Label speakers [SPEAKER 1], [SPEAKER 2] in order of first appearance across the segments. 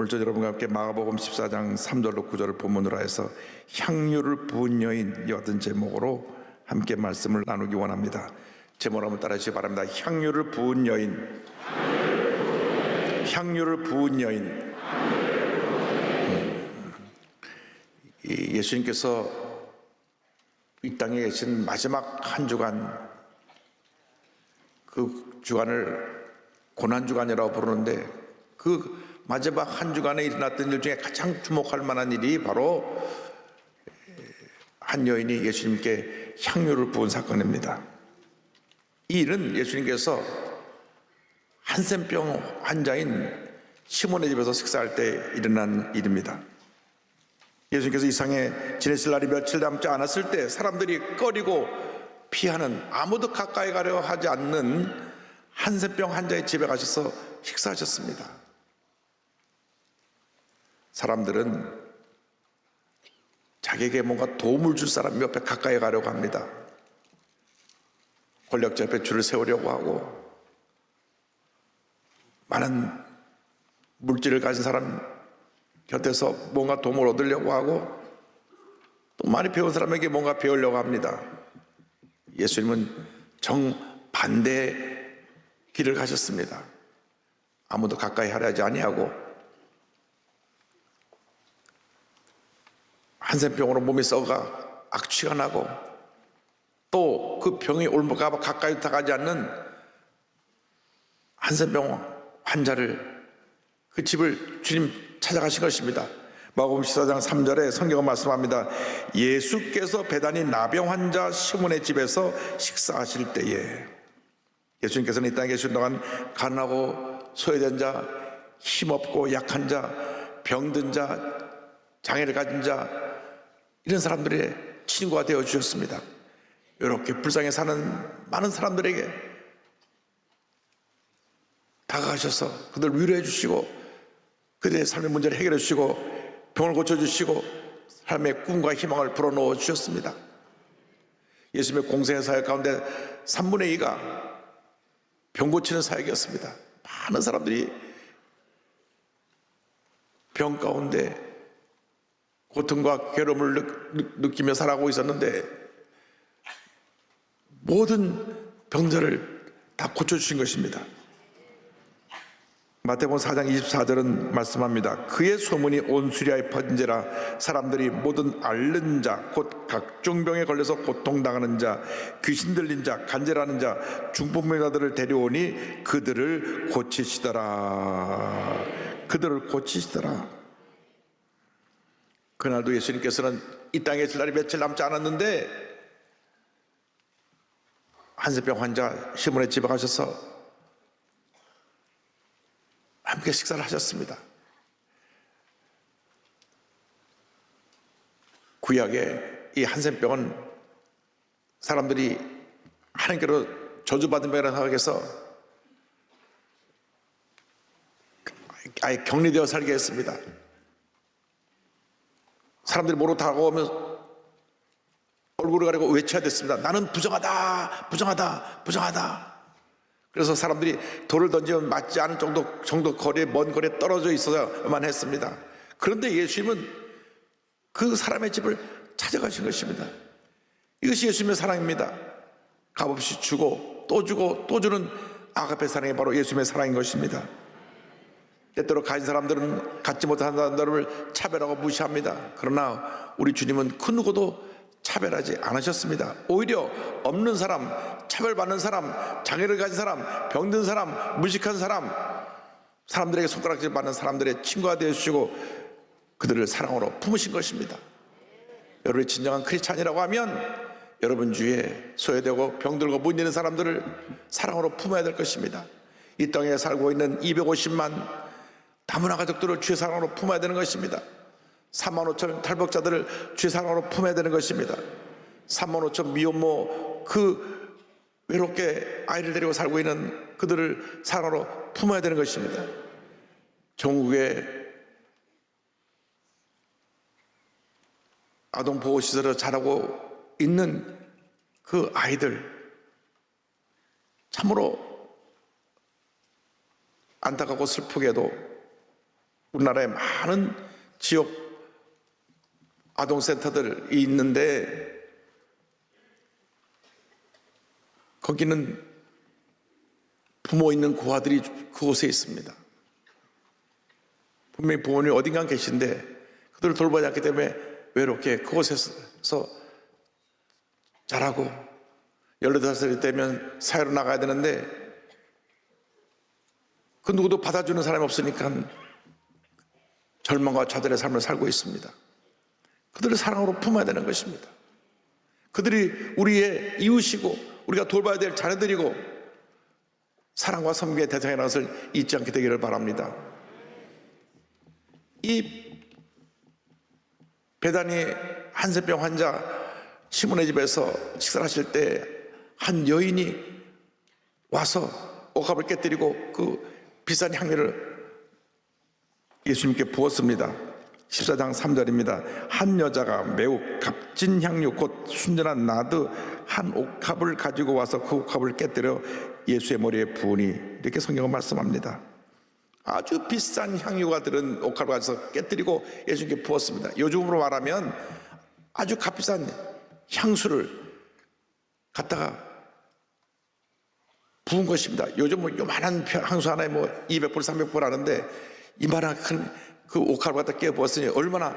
[SPEAKER 1] 오늘 저 여러분과 함께 마가복음 14장 3절로 9절을 본문으로 해서 향유를 부은 여인이 어떤 제목으로 함께 말씀을 나누기 원합니다. 제목을 한번 따라 주시기 바랍니다. 향유를 부은 여인. 향유를 부은 여인. 예수님께서 이 땅에 계신 마지막 한 주간, 그 주간을 고난주간이라고 부르는데, 그 마지막 한 주간에 일어났던 일 중에 가장 주목할 만한 일이 바로 한 여인이 예수님께 향유를 부은 사건입니다. 이 일은 예수님께서 한센병 환자인 시몬의 집에서 식사할 때 일어난 일입니다. 예수님께서 이 세상에 지내실 날이 며칠 남지 않았을 때 사람들이 꺼리고 피하는, 아무도 가까이 가려 하지 않는 한센병 환자의 집에 가셔서 식사하셨습니다. 사람들은 자기에게 뭔가 도움을 줄 사람 옆에 가까이 가려고 합니다. 권력자 옆에 줄을 세우려고 하고, 많은 물질을 가진 사람 곁에서 뭔가 도움을 얻으려고 하고, 또 많이 배운 사람에게 뭔가 배우려고 합니다. 예수님은 정반대의 길을 가셨습니다. 아무도 가까이 하려지 아니하고, 한센병으로 몸이 썩어가 악취가 나고, 또 그 병이 올까 봐 가까이 다가지 않는 한센병 환자를, 그 집을 주님 찾아가신 것입니다. 마가복음 14장 3절에 성경은 말씀합니다. 예수께서 베다니 나병 환자 시몬의 집에서 식사하실 때에, 예수님께서는 이 땅에 계신 동안 가난하고 소외된 자, 힘없고 약한 자, 병든 자, 장애를 가진 자, 이런 사람들의 친구가 되어 주셨습니다. 이렇게 불쌍히 사는 많은 사람들에게 다가가셔서 그들 위로해 주시고, 그들의 삶의 문제를 해결해 주시고, 병을 고쳐주시고, 삶의 꿈과 희망을 불어넣어 주셨습니다. 예수님의 공생의 사역 가운데 3분의 2가 병 고치는 사역이었습니다. 많은 사람들이 병 가운데 고통과 괴로움을 느끼며 살아가고 있었는데, 모든 병들을 다 고쳐주신 것입니다. 마태복음 4장 24절은 말씀합니다. 그의 소문이 온 수리아에 퍼진지라 사람들이 모든 앓는 자, 곧 각종 병에 걸려서 고통당하는 자, 귀신 들린 자, 간절하는 자, 중풍병자들을 데려오니 그들을 고치시더라. 그들을 고치시더라. 그날도 예수님께서는 이 땅에 있을 날이 며칠 남지 않았는데, 한센병 환자 시몬의 집에 가셔서 함께 식사를 하셨습니다. 구약의 이 한센병은 사람들이 하나님께로 저주받은 병이라고 생각해서 아예 격리되어 살게 했습니다. 사람들이 모르고 다가오면 얼굴을 가리고 외쳐야 됐습니다. 나는 부정하다, 부정하다, 부정하다. 그래서 사람들이 돌을 던지면 맞지 않을 정도 거리에, 먼 거리에 떨어져 있어야만 했습니다. 그런데 예수님은 그 사람의 집을 찾아가신 것입니다. 이것이 예수님의 사랑입니다. 값없이 주고 또 주고 또 주는 아가페 사랑이 바로 예수님의 사랑인 것입니다. 때때로 가진 사람들은 갖지 못한 사람들을 차별하고 무시합니다. 그러나 우리 주님은 그 누구도 차별하지 않으셨습니다. 오히려 없는 사람, 차별받는 사람, 장애를 가진 사람, 병든 사람, 무식한 사람, 사람들에게 손가락질 받는 사람들의 친구가 되어주시고 그들을 사랑으로 품으신 것입니다. 여러분이 진정한 크리스찬이라고 하면 여러분 주위에 소외되고 병들고 못 있는 사람들을 사랑으로 품어야 될 것입니다. 이 땅에 살고 있는 250만 다문화 가족들을 주의 사랑으로 품어야 되는 것입니다. 3만 5천 탈북자들을 주의 사랑으로 품어야 되는 것입니다. 3만 5천 미혼모, 그 외롭게 아이를 데리고 살고 있는 그들을 사랑으로 품어야 되는 것입니다. 전국의 아동보호시설에 자라고 있는 그 아이들, 참으로 안타깝고 슬프게도 우리나라에 많은 지역 아동센터들이 있는데 거기는 부모 있는 고아들이 그곳에 있습니다. 분명히 부모님이 어딘가 계신데 그들을 돌보지 않기 때문에 외롭게 그곳에서 자라고 18살이 되면 사회로 나가야 되는데 그 누구도 받아주는 사람이 없으니까 절망과 좌절의 삶을 살고 있습니다. 그들을 사랑으로 품어야 되는 것입니다. 그들이 우리의 이웃이고 우리가 돌봐야 될 자녀들이고 사랑과 섬김의 대상이라는 것을 잊지 않게 되기를 바랍니다. 이 베다니 한센병 환자 시몬의 집에서 식사를 하실 때 한 여인이 와서 옥합을 깨뜨리고 그 비싼 향유를 예수님께 부었습니다. 14장 3절입니다. 한 여자가 매우 값진 향유 곧 순전한 나드 한 옥합을 가지고 와서 그 옥합을 깨뜨려 예수의 머리에 부으니, 이렇게 성경은 말씀합니다. 아주 비싼 향유가 들은 옥합을 가져서 깨뜨리고 예수님께 부었습니다. 요즘으로 말하면 아주 값비싼 향수를 갖다가 부은 것입니다. 요즘 뭐 요만한 향수 하나에 뭐 200불 300불 하는데 이만한 큰 그 옥합을 갖다 깨 부었으니 얼마나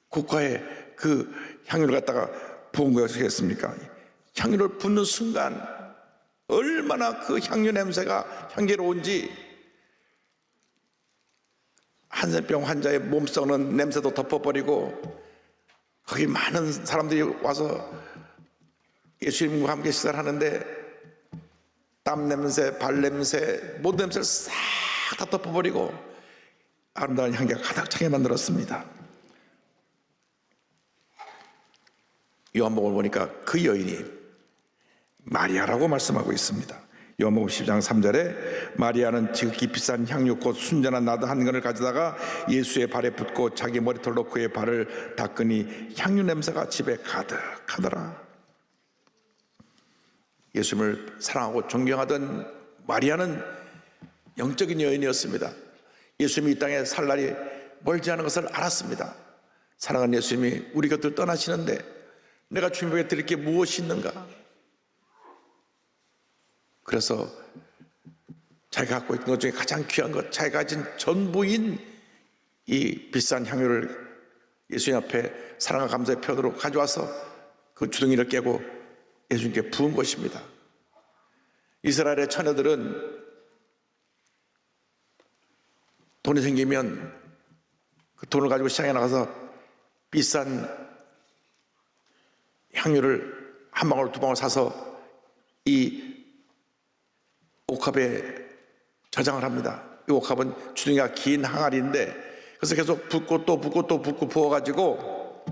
[SPEAKER 1] 고가의 그 향유를 갖다가 부은 것이겠습니까? 향유를 붓는 순간 얼마나 그 향유 냄새가 향기로운지 한센병 환자의 몸 썩는 냄새도 덮어버리고 거기 많은 사람들이 와서 예수님과 함께 식사를 하는데 땀 냄새, 발 냄새, 모든 냄새를 싹 다 덮어버리고 아름다운 향기가 가득 차게 만들었습니다. 요한복음을 보니까 그 여인이 마리아라고 말씀하고 있습니다. 요한복음 10장 3절에 마리아는 지극히 비싼 향유 곧 순전한 나드 한 근을 가져다가 예수의 발에 붓고 자기 머리털로 그의 발을 닦으니 향유 냄새가 집에 가득하더라. 예수님을 사랑하고 존경하던 마리아는 영적인 여인이었습니다. 예수님이 이 땅에 살 날이 멀지 않은 것을 알았습니다. 사랑하는 예수님이 우리 곁을 떠나시는데 내가 주님에게 드릴 게 무엇이 있는가? 그래서 자기가 갖고 있는 것 중에 가장 귀한 것, 자기가 가진 전부인 이 비싼 향유를 예수님 앞에 사랑과 감사의 표현으로 가져와서 그 주둥이를 깨고 예수님께 부은 것입니다. 이스라엘의 처녀들은 돈이 생기면 그 돈을 가지고 시장에 나가서 비싼 향유를 한 방울 두 방울 사서 이 옥합에 저장을 합니다. 이 옥합은 주둥이가 긴 항아리인데 그래서 계속 붓고 또 붓고 또 붓고 부어가지고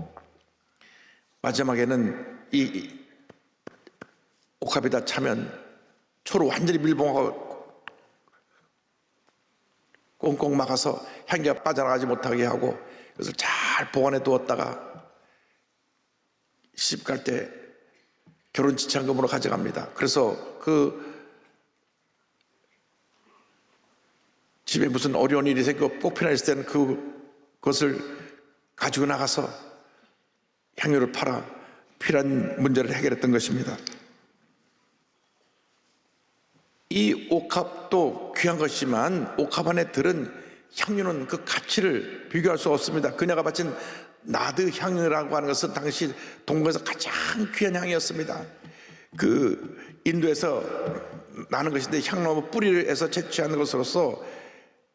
[SPEAKER 1] 마지막에는 이 옥합에다 차면 초로 완전히 밀봉하고 꽁꽁 막아서 향기가 빠져나가지 못하게 하고 그래서 잘 보관해 두었다가 시집 갈 때 결혼 지참금으로 가져갑니다. 그래서 그 집에 무슨 어려운 일이 생기고 꼭 필요했을 때는 그것을 가지고 나가서 향유를 팔아 필요한 문제를 해결했던 것입니다. 이 옥합도 귀한 것이지만 옥합 안에 들은 향유는 그 가치를 비교할 수 없습니다. 그녀가 바친 나드 향유라고 하는 것은 당시 동국에서 가장 귀한 향이었습니다. 그 인도에서 나는 것인데 향나무 뿌리에서 채취하는 것으로서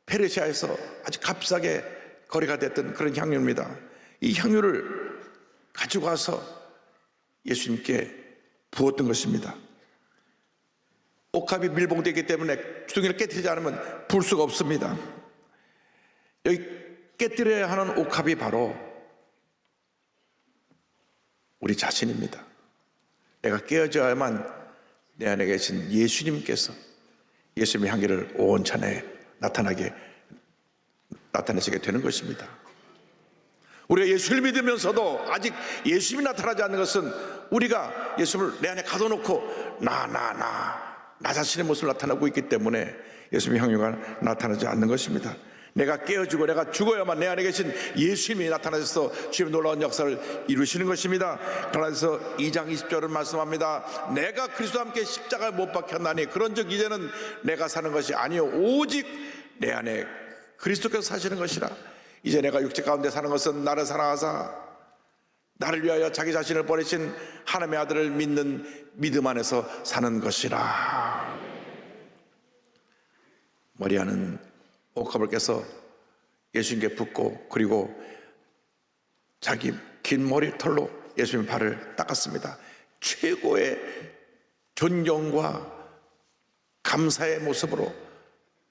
[SPEAKER 1] 페르시아에서 아주 값싸게 거래가 됐던 그런 향유입니다. 이 향유를 가지고 와서 예수님께 부었던 것입니다. 옥합이 밀봉되기 때문에 주둥이를 깨뜨리지 않으면 불 수가 없습니다. 여기 깨뜨려야 하는 옥합이 바로 우리 자신입니다. 내가 깨어져야만 내 안에 계신 예수님께서 예수님의 향기를 온천에 나타내시게 되는 것입니다. 우리가 예수를 믿으면서도 아직 예수님이 나타나지 않는 것은 우리가 예수님을 내 안에 가둬놓고 나 자신의 모습을 나타내고 있기 때문에 예수님의 향유가 나타나지 않는 것입니다. 내가 깨어지고 내가 죽어야만 내 안에 계신 예수님이 나타나셔서 주님의 놀라운 역사를 이루시는 것입니다. 그래서 2장 20절을 말씀합니다. 내가 그리스도와 함께 십자가에 못 박혔나니 그런즉 이제는 내가 사는 것이 아니요 오직 내 안에 그리스도께서 사시는 것이라. 이제 내가 육체 가운데 사는 것은 나를 사랑하사 나를 위하여 자기 자신을 버리신 하나님의 아들을 믿는 믿음 안에서 사는 것이라. 머리하는 오카벌께서 예수님께 붓고 그리고 자기 긴 머리털로 예수님의 발을 닦았습니다. 최고의 존경과 감사의 모습으로,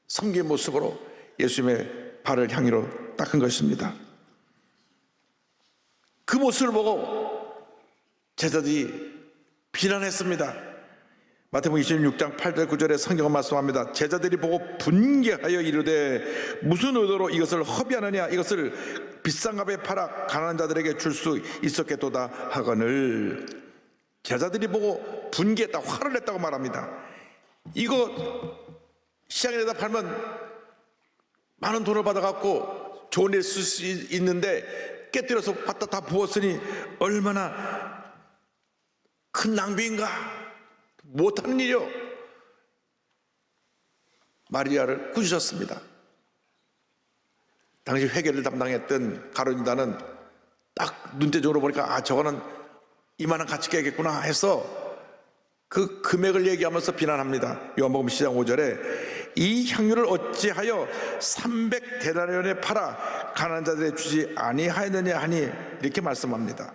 [SPEAKER 1] 섬기의 모습으로 예수님의 발을 향유로 닦은 것입니다. 그 모습을 보고 제자들이 비난했습니다. 마태복음 26장 8절 9절에 성경은 말씀합니다. 제자들이 보고 분개하여 이르되 무슨 의도로 이것을 허비하느냐, 이것을 비싼 값에 팔아 가난한 자들에게 줄 수 있었겠도다 하거늘. 제자들이 보고 분개했다, 화를 냈다고 말합니다. 이거 시장에 내다 팔면 많은 돈을 받아갖고 좋은 데 쓸 수 있는데 깨뜨려서 갖다 다 부었으니 얼마나 큰 낭비인가. 못하는 일이요. 마리아를 꾸짖었습니다. 당시 회계를 담당했던 가룟유다는 딱 눈대중으로 보니까 아, 저거는 이만한 가치 깨겠구나 해서 그 금액을 얘기하면서 비난합니다. 요한복음 10장 5절에 이 향유를 어찌하여 300데나리온에 팔아 가난한 자들에게 주지 아니하였느냐 하니 이렇게 말씀합니다.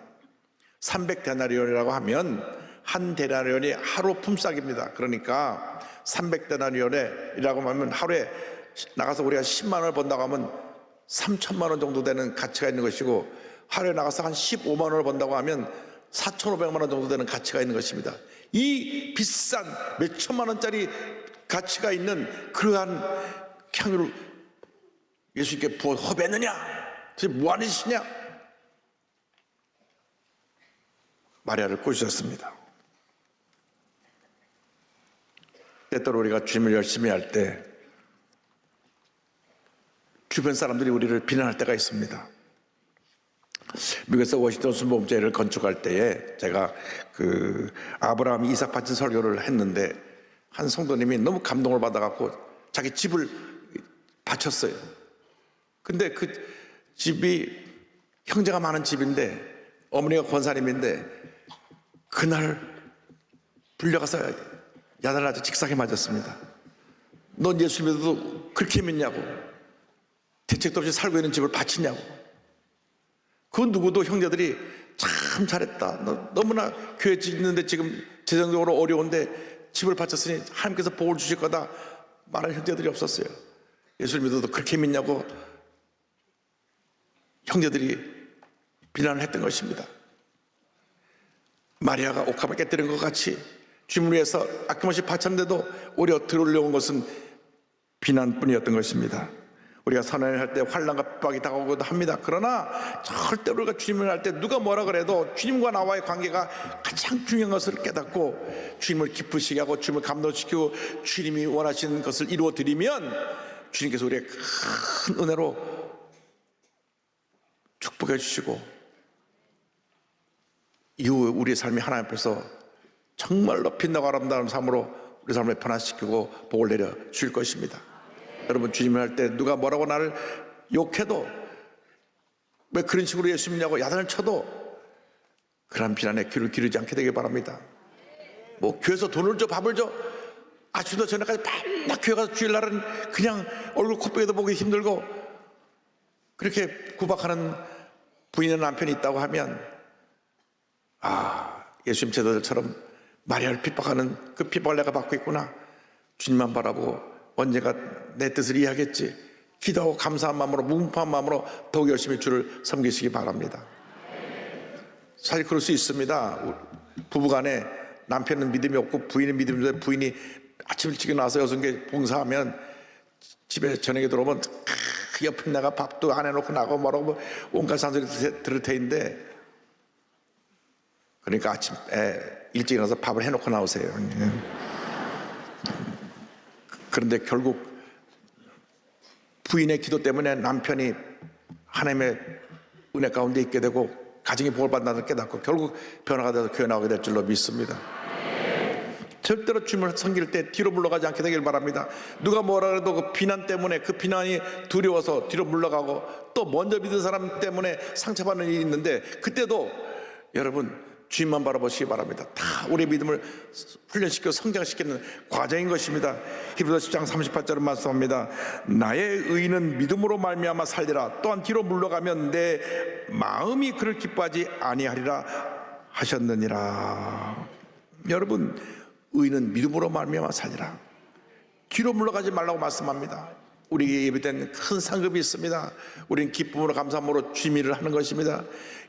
[SPEAKER 1] 300데나리온이라고 하면 한 데나리온이 하루 품삯입니다. 그러니까 300데나리온이라고 하면 하루에 나가서 우리가 10만 원을 번다고 하면 3천만 원 정도 되는 가치가 있는 것이고, 하루에 나가서 한 15만 원을 번다고 하면 4,500만 원 정도 되는 가치가 있는 것입니다. 이 비싼 몇 천만 원짜리 가치가 있는 그러한 향유를 예수님께 부어 허비했느냐? 도대체 뭐하는 짓이냐? 마리아를 꾸짖었습니다. 때때로 우리가 주님을 열심히 할 때 주변 사람들이 우리를 비난할 때가 있습니다. 미국에서 워싱턴 순복음교회를 건축할 때에 제가 그 아브라함 이삭 바친 설교를 했는데 한 성도님이 너무 감동을 받아갖고 자기 집을 바쳤어요. 근데 그 집이 형제가 많은 집인데 어머니가 권사님인데 그날 불려가서 야단을 아주 직사게 맞았습니다. 넌 예수 믿어도 그렇게 믿냐고, 대책도 없이 살고 있는 집을 바치냐고. 그 누구도 형제들이 참 잘했다, 너 너무나 교회 짓는데 지금 재정적으로 어려운데 집을 바쳤으니 하나님께서 복을 주실 거다 말하는 형제들이 없었어요. 예수를 믿어도 그렇게 믿냐고 형제들이 비난을 했던 것입니다. 마리아가 옥합을 깨뜨린 것 같이 주님을 위해서 아낌없이 바쳤는데도 오히려 들어올려온 것은 비난뿐이었던 것입니다. 우리가 선언을 할 때 환난과 핍박이 다가오기도 합니다. 그러나 절대로 우리가 주님을 할 때 누가 뭐라 그래도 주님과 나와의 관계가 가장 중요한 것을 깨닫고 주님을 기쁘시게 하고 주님을 감동시키고 주님이 원하시는 것을 이루어 드리면 주님께서 우리의 큰 은혜로 축복해 주시고 이후 우리의 삶이 하나님 앞에서 정말로 빛나고 아름다운 삶으로 우리 삶을 변화시키고 복을 내려 주실 것입니다. 여러분, 주님을 할 때 누가 뭐라고 나를 욕해도 왜 그런 식으로 예수 믿냐고 야단을 쳐도 그런 비난에 귀를 기르지 않게 되길 바랍니다. 뭐 교회에서 돈을 줘, 밥을 줘, 아침부터 저녁까지 밤낮 교회 가서 주일날은 그냥 얼굴 코빼기도 보기 힘들고 그렇게 구박하는 부인의 남편이 있다고 하면 아, 예수님 제자들처럼 마리아를 핍박하는 그 핍박을 내가 받고 있구나. 주님만 바라보고 언제가 내 뜻을 이해하겠지. 기도하고 감사한 마음으로, 무분별한 마음으로 더욱 열심히 주를 섬기시기 바랍니다. 사실 그럴 수 있습니다. 부부간에 남편은 믿음이 없고 부인은 믿음이 없는데 부인이 아침 일찍 나와서 여성계 봉사하면 집에 저녁에 들어오면 그 옆에 내가 밥도 안 해놓고 나가고 뭐라고 온갖 잔소리 들을 테인데, 그러니까 아침에 일찍 일어나서 밥을 해놓고 나오세요. 그런데 결국 부인의 기도 때문에 남편이 하나님의 은혜 가운데 있게 되고 가정이 복을 받는다는 걸 깨닫고 결국 변화가 돼서 교회 나오게 될 줄로 믿습니다. 절대로 주님을 섬길 때 뒤로 물러가지 않게 되길 바랍니다. 누가 뭐라 해도 그 비난 때문에, 그 비난이 두려워서 뒤로 물러가고 또 먼저 믿은 사람 때문에 상처받는 일이 있는데, 그때도 여러분 주님만 바라보시기 바랍니다. 다 우리의 믿음을 훈련시켜 성장시키는 과정인 것입니다. 히브리서 10장 38절은 말씀합니다. 나의 의인은 믿음으로 말미암아 살리라. 또한 뒤로 물러가면 내 마음이 그를 기뻐하지 아니하리라 하셨느니라. 여러분, 의인은 믿음으로 말미암아 살리라. 뒤로 물러가지 말라고 말씀합니다. 우리에게 예비된 큰 상급이 있습니다. 우리는 기쁨으로 감사함으로 주님 일을 하는 것입니다.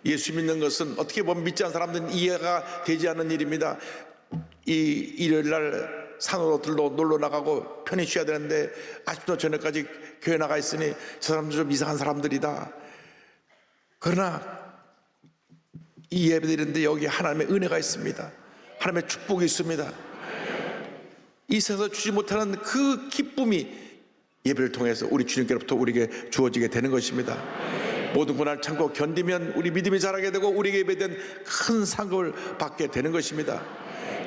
[SPEAKER 1] 예수 믿는 것은 어떻게 보면 믿지 않은 사람들은 이해가 되지 않는 일입니다. 이 일요일날 산으로 들러 놀러 나가고 편히 쉬어야 되는데 아직도 저녁까지 교회 나가 있으니 저 사람들 좀 이상한 사람들이다. 그러나 이 예배드리는데 여기 하나님의 은혜가 있습니다. 하나님의 축복이 있습니다. 이 세상에서 주지 못하는 그 기쁨이 예배를 통해서 우리 주님께로부터 우리에게 주어지게 되는 것입니다. 모든 고난을 참고 견디면 우리 믿음이 자라게 되고 우리에게 예배된 큰 상급을 받게 되는 것입니다.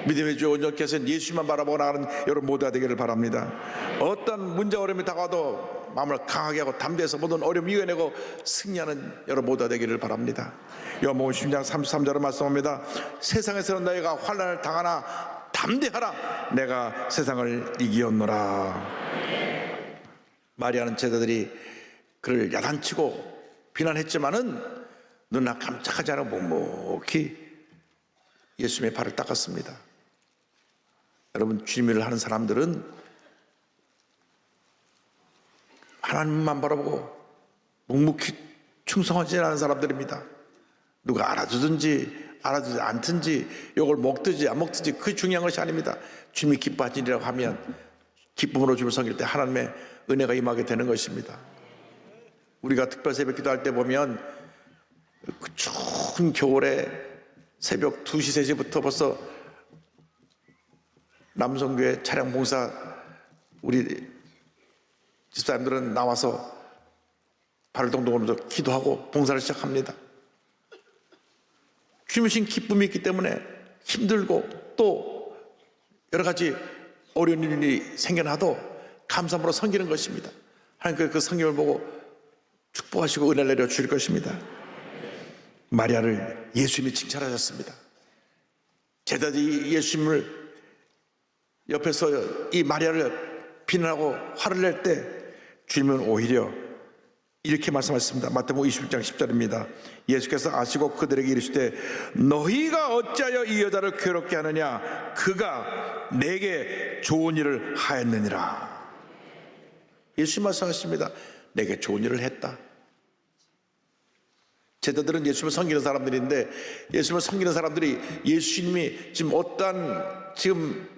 [SPEAKER 1] 믿음의 주 온전케 예수만 바라보고 나가는 여러분 모두가 되기를 바랍니다. 어떤 문제 어려움이 다가와도 마음을 강하게 하고 담대해서 모든 어려움 이겨내고 승리하는 여러분 모두가 되기를 바랍니다. 요한복음 10장 33절을 말씀합니다. 세상에서는 너희가 환난을 당하나 담대하라. 내가 세상을 이기었노라. 마리아는 제자들이 그를 야단치고 비난했지만은 눈나 깜짝하지 않고 묵묵히 예수님의 발을 닦았습니다. 여러분, 주님 일을 하는 사람들은 하나님만 바라보고 묵묵히 충성하지 않은 사람들입니다. 누가 알아주든지 알아주지 않든지 욕을 먹든지 안 먹든지 그게 중요한 것이 아닙니다. 주님이 기뻐하시리라고 하면 기쁨으로 주님을 섬길 때 하나님의 은혜가 임하게 되는 것입니다. 우리가 특별 새벽 기도할 때 보면 그 추운 겨울에 새벽 2시, 3시부터 벌써 남성교회 차량 봉사 우리 집사님들은 나와서 발을 동동하면서 기도하고 봉사를 시작합니다. 주님이신 기쁨이 있기 때문에 힘들고 또 여러 가지 어려운 일이 생겨나도 감사함으로 섬기는 것입니다. 하나님께서 그 섬김을 보고 축복하시고 은혜를 내려 주실 것입니다. 마리아를 예수님이 칭찬하셨습니다. 제자들이 예수님을 옆에서 이 마리아를 비난하고 화를 낼 때 주님은 오히려 이렇게 말씀하셨습니다. 마태복음 21장 10절입니다. 예수께서 아시고 그들에게 이르시되 너희가 어찌하여 이 여자를 괴롭게 하느냐 그가 내게 좋은 일을 하였느니라. 예수님 말씀하십니다. 내게 좋은 일을 했다. 제자들은 예수님을 섬기는 사람들인데 예수님을 섬기는 사람들이 예수님이 지금 어떠한 지금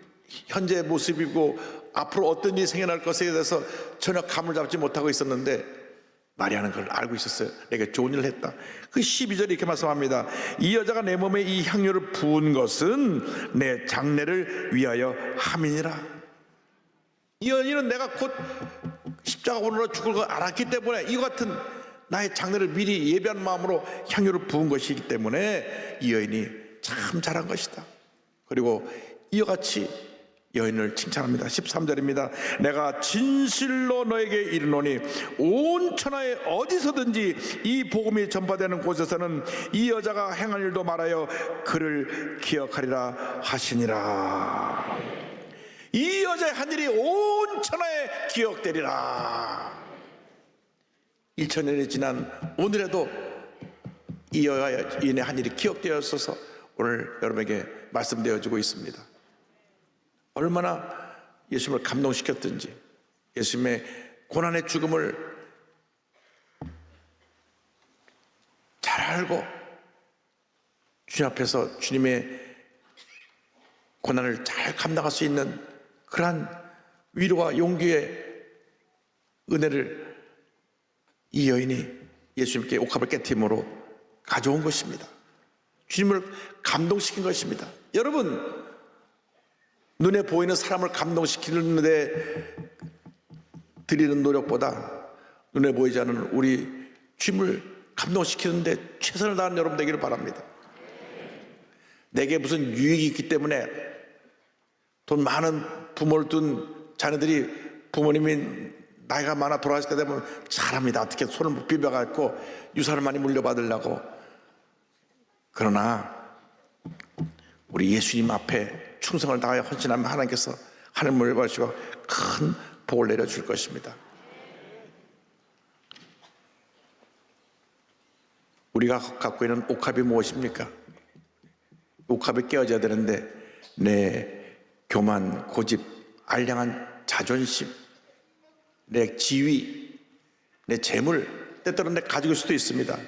[SPEAKER 1] 현재 모습이고 앞으로 어떤 일이 생겨날 것에 대해서 전혀 감을 잡지 못하고 있었는데 마리아는 그걸 알고 있었어요. 내게 좋은 일을 했다. 그 12절에 이렇게 말씀합니다. 이 여자가 내 몸에 이 향유를 부은 것은 내 장례를 위하여 함이니라. 이 여인은 내가 곧 십자가 오늘로 죽을 걸 알았기 때문에 이 같은 나의 장례를 미리 예비한 마음으로 향유를 부은 것이기 때문에 이 여인이 참 잘한 것이다. 그리고 이와 같이 여인을 칭찬합니다. 13절입니다. 내가 진실로 너에게 이르노니 온 천하에 어디서든지 이 복음이 전파되는 곳에서는 이 여자가 행한 일도 말하여 그를 기억하리라 하시니라. 이 여자의 한 일이 온 천하에 기억되리라. 1000년이 지난 오늘에도 이 여인의 한 일이 기억되었어서 오늘 여러분에게 말씀되어지고 있습니다. 얼마나 예수님을 감동시켰든지 예수님의 고난의 죽음을 잘 알고 주님 앞에서 주님의 고난을 잘 감당할 수 있는 그러한 위로와 용기의 은혜를 이 여인이 예수님께 옥합을 깨트림으로 가져온 것입니다. 주님을 감동시킨 것입니다. 여러분, 눈에 보이는 사람을 감동시키는데 드리는 노력보다 눈에 보이지 않는 우리 주님을 감동시키는데 최선을 다하는 여러분 되기를 바랍니다. 내게 무슨 유익이 있기 때문에 돈 많은 부모를 둔 자녀들이 부모님이 나이가 많아 돌아가시게 되면 잘합니다. 어떻게 손을 비벼갖고 유산을 많이 물려받으려고. 그러나 우리 예수님 앞에 충성을 다하여 헌신하면 하나님께서 하늘문을 열어주시고 큰 복을 내려줄 것입니다. 우리가 갖고 있는 옥합이 무엇입니까? 옥합이 깨어져야 되는데 내 교만, 고집, 알량한 자존심, 내 지위, 내 재물, 때때로는 내 가지고 수도 있습니다.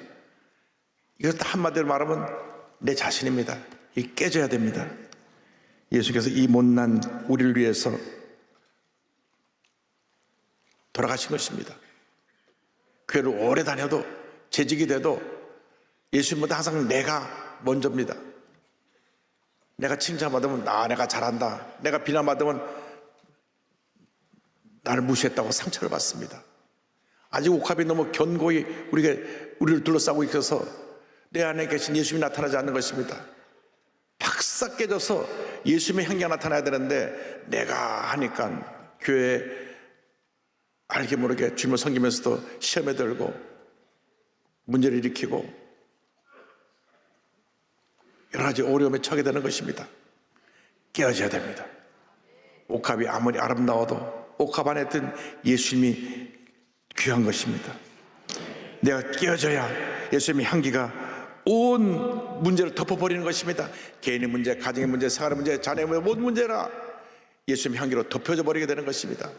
[SPEAKER 1] 이것 한마디로 말하면 내 자신입니다. 이 깨져야 됩니다. 예수께서 이 못난 우리를 위해서 돌아가신 것입니다. 교회를 오래 다녀도 재직이 돼도 예수님보다 항상 내가 먼저입니다. 내가 칭찬받으면 내가 잘한다. 내가 비난받으면 나를 무시했다고 상처를 받습니다. 아직 옥합이 너무 견고히 우리를 둘러싸고 있어서 내 안에 계신 예수님이 나타나지 않는 것입니다. 박싹 깨져서 예수님의 향기가 나타나야 되는데 내가 하니까 교회에 알게 모르게 주님을 섬기면서도 시험에 들고 문제를 일으키고 여러 가지 어려움에 처하게 되는 것입니다. 깨어져야 됩니다. 옥합이 아무리 아름다워도 옥합 안에 든 예수님이 귀한 것입니다. 내가 깨어져야 예수님의 향기가 온 문제를 덮어버리는 것입니다. 개인의 문제, 가정의 문제, 생활의 문제, 자녀의 문제, 모든 문제라 예수님의 향기로 덮여져 버리게 되는 것입니다.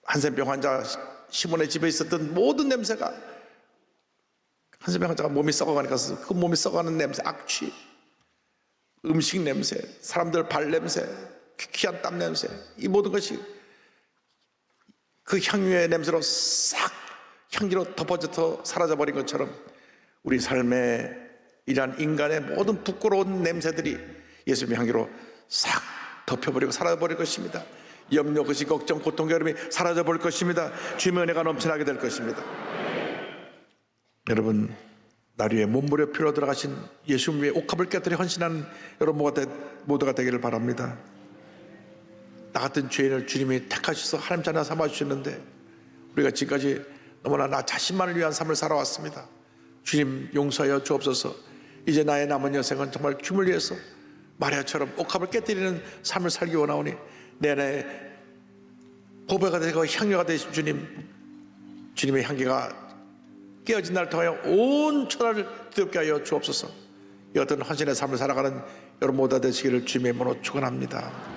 [SPEAKER 1] 한센병 환자 시몬의 집에 있었던 모든 냄새가 한센병 환자가 몸이 썩어가니까 그 몸이 썩어가는 냄새, 악취, 음식 냄새, 사람들 발 냄새, 귀한 땀 냄새, 이 모든 것이 그 향유의 냄새로 싹 향기로 덮어져서 사라져버린 것처럼 우리 삶에 이러한 인간의 모든 부끄러운 냄새들이 예수님의 향기로 싹 덮여버리고 사라져버릴 것입니다. 염려, 것이 걱정, 고통, 괴로움이 사라져버릴 것입니다. 주님의 은혜가 넘쳐나게 될 것입니다. 여러분, 날 위해 몸부려 피로 들어가신 예수님 위해 옥합을 깨뜨려 헌신하는 여러분 모두가 되기를 바랍니다. 나 같은 죄인을 주님이 택하셔서 하나님 자녀 삼아주셨는데 우리가 지금까지 너무나 나 자신만을 위한 삶을 살아왔습니다. 주님 용서하여 주옵소서. 이제 나의 남은 여생은 정말 주님을 위해서 마리아처럼 옥합을 깨뜨리는 삶을 살기 원하오니 내 안에 보배가 되고 향유가 되신 주님의 향기가 깨어진 날을 통하여 온 천하를 뜨겁게 하여 주옵소서. 이 어떤 헌신의 삶을 살아가는 여러분 모두 되시기를 주님의 이름으로 축원합니다.